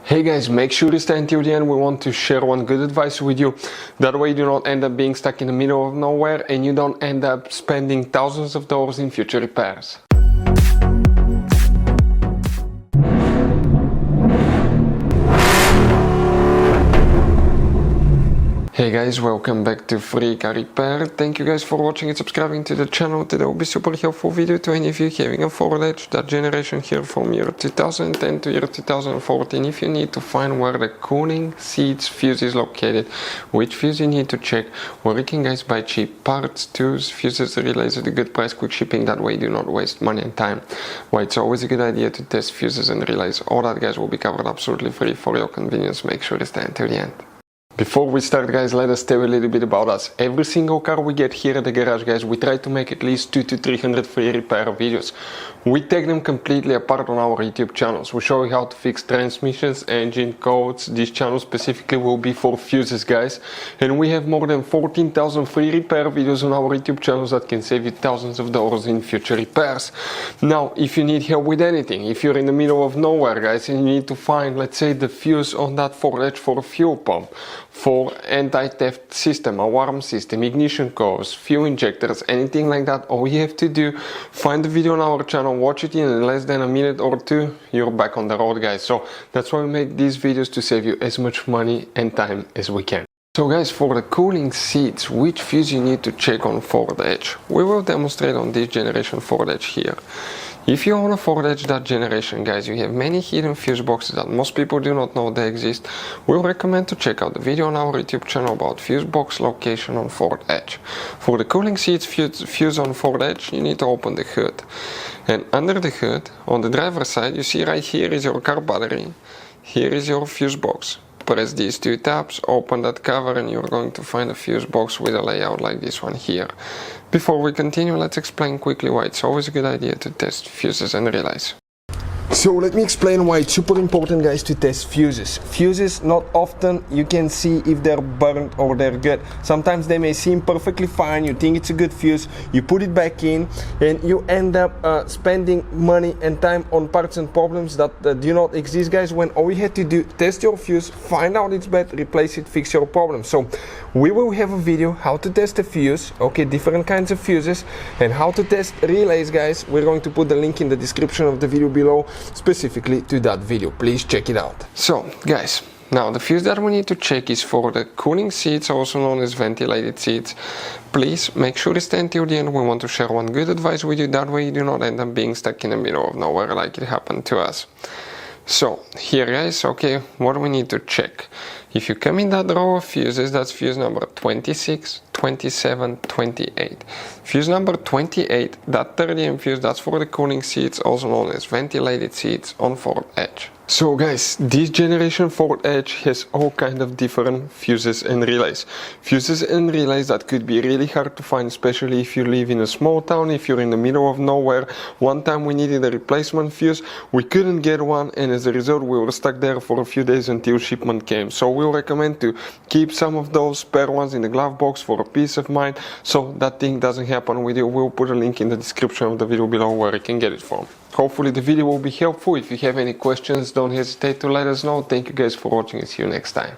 Hey guys, make sure to stay until the end. We want to share one good advice with you. That way you do not end up being stuck in the middle of nowhere and you don't end up spending thousands of dollars in future repairs. Hey guys, welcome back to Free Car Repair. Thank you guys for watching and subscribing to the channel. Today will be super helpful video to any of you having a Ford Edge, that generation here from year 2010 to year 2014. If you need to find where the cooling seats fuse is located, which fuse you need to check, where you can guys buy cheap parts, tools, fuses, relays at a good price, quick shipping, that way you do not waste money and time. Why it's always a good idea to test fuses and relays. All that guys will be covered absolutely free for your convenience. Make sure to stay until the end. Before we start guys, let us tell you a little bit about us. Every single car we get here at the garage guys, we try to make at least 200 to 300 free repair videos. We take them completely apart on our YouTube channels. We show you how to fix transmissions, engine codes. This channel specifically will be for fuses guys. And we have more than 14,000 free repair videos on our YouTube channels that can save you thousands of dollars in future repairs. Now, if you need help with anything, if you're in the middle of nowhere guys and you need to find, let's say, the fuse on that Ford Edge for a fuel pump, for anti-theft system, alarm system, ignition codes, fuel injectors, anything like that, all you have to do, find the video on our channel, watch it in less than a minute or two, you're back on the road guys. So that's why we make these videos, to save you as much money and time as we can. So guys, for the cooling seats, which fuse you need to check on Ford Edge? We will demonstrate on this generation Ford Edge here. If you own a Ford Edge that generation guys, you have many hidden fuse boxes that most people do not know they exist. We'll recommend to check out the video on our YouTube channel about fuse box location on Ford Edge. For the cooling seats fuse on Ford Edge, you need to open the hood. And under the hood, on the driver's side, you see right here is your car battery. Here is your fuse box. Press these two tabs, open that cover, and you're going to find a fuse box with a layout like this one here. Before we continue, let's explain quickly why it's always a good idea to test fuses and relays. So let me explain why it's super important guys to test fuses. Fuses, not often you can see if they're burnt or they're good. Sometimes they may seem perfectly fine, you think it's a good fuse, you put it back in and you end up spending money and time on parts and problems that do not exist guys, when all you had to do, test your fuse, find out it's bad, replace it, fix your problem. So we will have a video how to test a fuse, okay, different kinds of fuses, and how to test relays guys. We're going to put the link in the description of the video below specifically to that video. Please check it out. So guys, now the fuse that we need to check is for the cooling seats, also known as ventilated seats. Please make sure to stay until the end. We want to share one good advice with you, that way you do not end up being stuck in the middle of nowhere like it happened to us. So here guys, okay, what do we need to check? If you come in that row of fuses, that's fuse number 26, 27, 28. Fuse number 28, that 30 fuse, that's for the cooling seats, also known as ventilated seats on Ford Edge. So guys, this generation Ford Edge has all kind of different fuses and relays. Fuses and relays that could be really hard to find, especially if you live in a small town, if you're in the middle of nowhere. One time we needed a replacement fuse, we couldn't get one, and as a result we were stuck there for a few days until shipment came. So we'll recommend to keep some of those spare ones in the glove box for a peace of mind, so that thing doesn't happen with you. We'll put a link in the description of the video below where you can get it from. Hopefully the video will be helpful. If you have any questions, don't hesitate to let us know. Thank you guys for watching and see you next time.